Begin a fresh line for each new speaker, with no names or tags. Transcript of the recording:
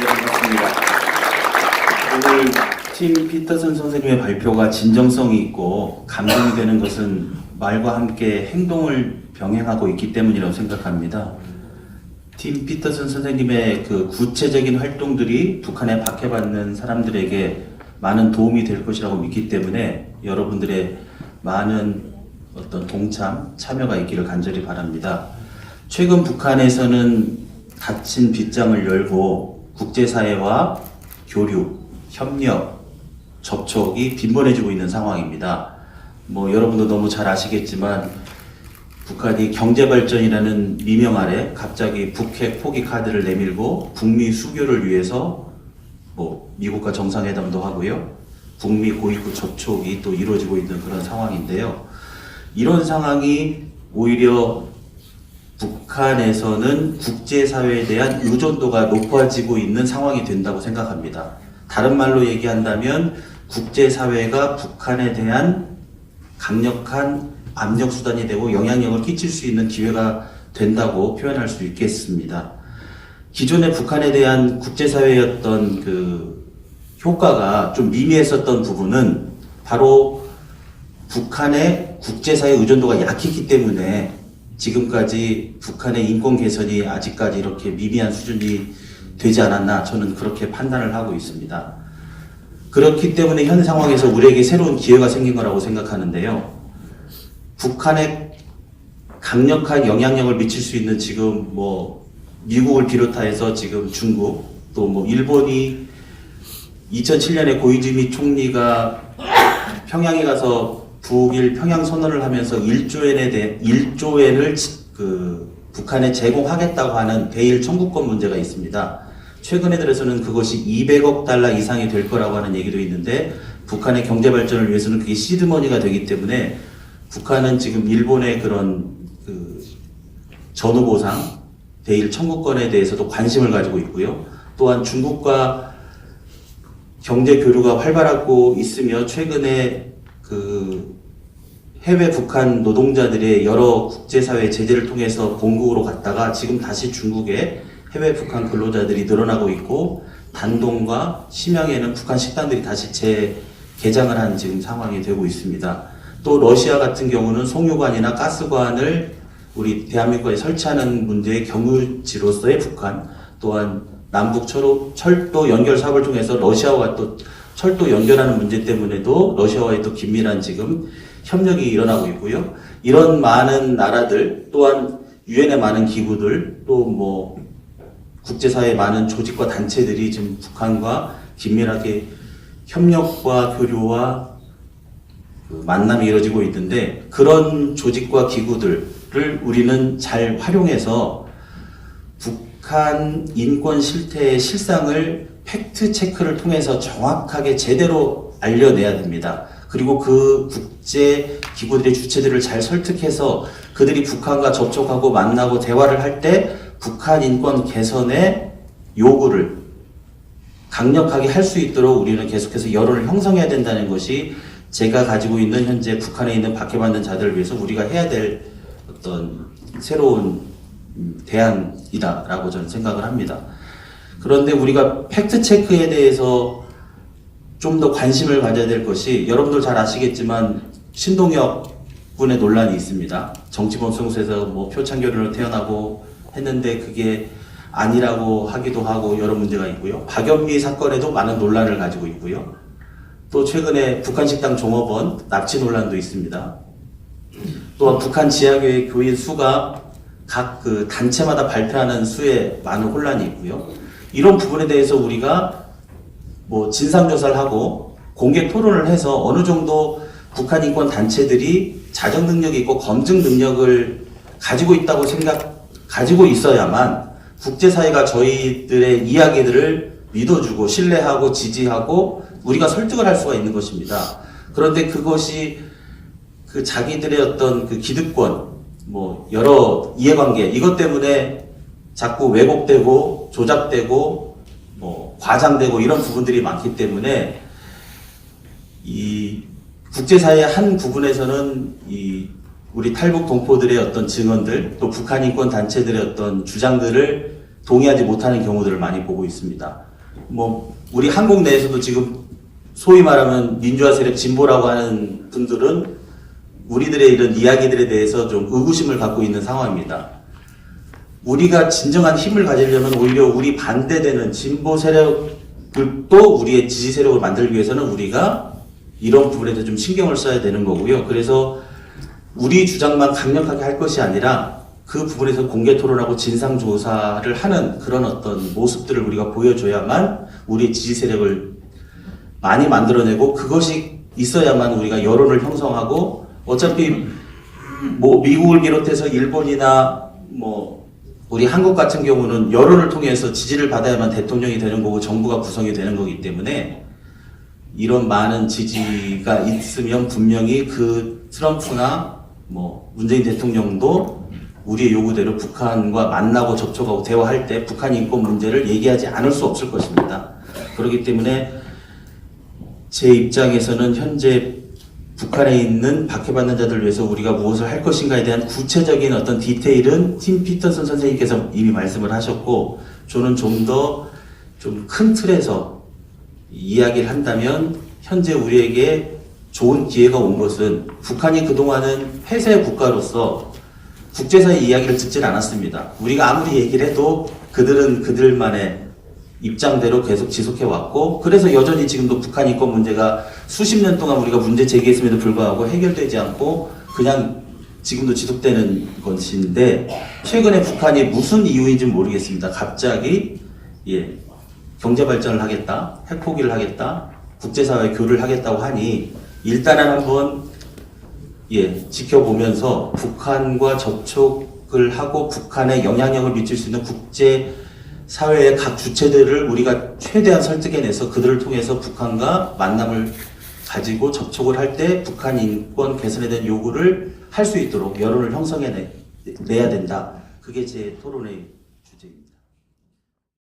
네, 반갑습니다. 오늘 팀 피터슨 선생님의 발표가 진정성이 있고 감동이 되는 것은 말과 함께 행동을 병행하고 있기 때문이라고 생각합니다. 팀 피터슨 선생님의 그 구체적인 활동들이 북한에 박해받는 사람들에게 많은 도움이 될 것이라고 믿기 때문에 여러분들의 많은 어떤 동참, 참여가 있기를 간절히 바랍니다. 최근 북한에서는 닫힌 빗장을 열고 국제사회와 교류, 협력, 접촉이 빈번해지고 있는 상황입니다. 여러분도 너무 잘 아시겠지만 북한이 경제발전이라는 미명 아래 갑자기 북핵 포기 카드를 내밀고 북미 수교를 위해서 미국과 정상회담도 하고요. 북미 고위급 접촉이 또 이루어지고 있는 그런 상황인데요. 이런 상황이 오히려 북한에서는 국제사회에 대한 의존도가 높아지고 있는 상황이 된다고 생각합니다. 다른 말로 얘기한다면 국제사회가 북한에 대한 강력한 압력수단이 되고 영향력을 끼칠 수 있는 기회가 된다고 표현할 수 있겠습니다. 기존의 북한에 대한 국제사회의 어떤 그 효과가 좀 미미했었던 부분은 바로 북한의 국제사회 의존도가 약했기 때문에 지금까지 북한의 인권 개선이 아직까지 이렇게 미미한 수준이 되지 않았나 저는 그렇게 판단을 하고 있습니다. 그렇기 때문에 현 상황에서 우리에게 새로운 기회가 생긴 거라고 생각하는데요. 북한에 강력한 영향력을 미칠 수 있는 지금 미국을 비롯해서 지금 중국 또 일본이 2007년에 고이즈미 총리가 평양에 가서 북일 평양 선언을 하면서 1조 엔을 북한에 제공하겠다고 하는 대일 청구권 문제가 있습니다. 최근에 들어서는 그것이 200억 달러 이상이 될 거라고 하는 얘기도 있는데 북한의 경제 발전을 위해서는 그게 시드머니가 되기 때문에 북한은 지금 일본의 그런 전후 보상, 대일 청구권에 대해서도 관심을 가지고 있고요. 또한 중국과 경제 교류가 활발하고 있으며 최근에 해외 북한 노동자들의 여러 국제사회 제재를 통해서 본국으로 갔다가 지금 다시 중국에 해외 북한 근로자들이 늘어나고 있고 단동과 심양에는 북한 식당들이 다시 재개장을 한 지금 상황이 되고 있습니다. 또 러시아 같은 경우는 송유관이나 가스관을 우리 대한민국에 설치하는 문제의 경유지로서의 북한, 또한 남북 철도 연결 사업을 통해서 러시아와 또 철도 연결하는 문제 때문에도 러시아와의 또 긴밀한 지금 협력이 일어나고 있고요. 이런 많은 나라들, 또한 유엔의 많은 기구들, 또 국제사회의 많은 조직과 단체들이 지금 북한과 긴밀하게 협력과 교류와 만남이 이루어지고 있는데 그런 조직과 기구들을 우리는 잘 활용해서 북한 인권 실태의 실상을 팩트 체크를 통해서 정확하게 제대로 알려내야 됩니다. 그리고 그 국제 기구들의 주체들을 잘 설득해서 그들이 북한과 접촉하고 만나고 대화를 할 때 북한 인권 개선의 요구를 강력하게 할 수 있도록 우리는 계속해서 여론을 형성해야 된다는 것이 제가 가지고 있는 현재 북한에 있는 박해받는 자들을 위해서 우리가 해야 될 어떤 새로운 대안이다라고 저는 생각을 합니다. 그런데 우리가 팩트체크에 대해서 좀 더 관심을 가져야 될 것이 여러분들 잘 아시겠지만 신동엽 군의 논란이 있습니다. 정치범수에서 표창결연으로 태어나고 했는데 그게 아니라고 하기도 하고 여러 문제가 있고요. 박연미 사건에도 많은 논란을 가지고 있고요. 또 최근에 북한 식당 종업원 납치 논란도 있습니다. 또한 북한 지하교회 교인 수가 각 단체마다 발표하는 수에 많은 혼란이 있고요. 이런 부분에 대해서 우리가 진상조사를 하고 공개 토론을 해서 어느 정도 북한 인권 단체들이 자정 능력이 있고 검증 능력을 가지고 있다고 가지고 있어야만 국제사회가 저희들의 이야기들을 믿어주고 신뢰하고 지지하고 우리가 설득을 할 수가 있는 것입니다. 그런데 그것이 자기들의 어떤 기득권, 여러 이해관계, 이것 때문에 자꾸 왜곡되고 조작되고 과장되고 이런 부분들이 많기 때문에 이 국제사회의 한 부분에서는 우리 탈북 동포들의 어떤 증언들 또 북한 인권 단체들의 어떤 주장들을 동의하지 못하는 경우들을 많이 보고 있습니다. 뭐 우리 한국 내에서도 지금 소위 말하면 민주화 세력 진보라고 하는 분들은 우리들의 이런 이야기들에 대해서 좀 의구심을 갖고 있는 상황입니다. 우리가 진정한 힘을 가지려면 오히려 우리 반대되는 진보 세력들도 우리의 지지 세력을 만들기 위해서는 우리가 이런 부분에 대해서 좀 신경을 써야 되는 거고요. 그래서 우리 주장만 강력하게 할 것이 아니라 그 부분에서 공개 토론하고 진상 조사를 하는 그런 어떤 모습들을 우리가 보여줘야만 우리 지지 세력을 많이 만들어내고 그것이 있어야만 우리가 여론을 형성하고 어차피 뭐 미국을 비롯해서 일본이나 뭐 우리 한국 같은 경우는 여론을 통해서 지지를 받아야만 대통령이 되는 거고 정부가 구성이 되는 거기 때문에 이런 많은 지지가 있으면 분명히 그 트럼프나 뭐 문재인 대통령도 우리의 요구대로 북한과 만나고 접촉하고 대화할 때 북한 인권 문제를 얘기하지 않을 수 없을 것입니다. 그렇기 때문에 제 입장에서는 현재 북한에 있는 박해받는 자들을 위해서 우리가 무엇을 할 것인가에 대한 구체적인 어떤 디테일은 팀 피터슨 선생님께서 이미 말씀을 하셨고 저는 좀 더 좀 큰 틀에서 이야기를 한다면 현재 우리에게 좋은 기회가 온 것은 북한이 그동안은 폐쇄 국가로서 국제사회 이야기를 듣질 않았습니다. 우리가 아무리 얘기를 해도 그들은 그들만의 입장대로 계속 지속해 왔고 그래서 여전히 지금도 북한 인권 문제가 수십 년 동안 우리가 문제 제기했음에도 불구하고 해결되지 않고 그냥 지금도 지속되는 것인데 최근에 북한이 무슨 이유인지 모르겠습니다. 갑자기 경제 발전을 하겠다, 핵 포기를 하겠다, 국제사회 교류를 하겠다고 하니 일단은 한번 지켜보면서 북한과 접촉을 하고 북한에 영향력을 미칠 수 있는 국제 사회의 각 주체들을 우리가 최대한 설득해내서 그들을 통해서 북한과 만남을 가지고 접촉을 할 때 북한 인권 개선에 대한 요구를 할 수 있도록 여론을 형성해내야 된다. 그게 제 토론의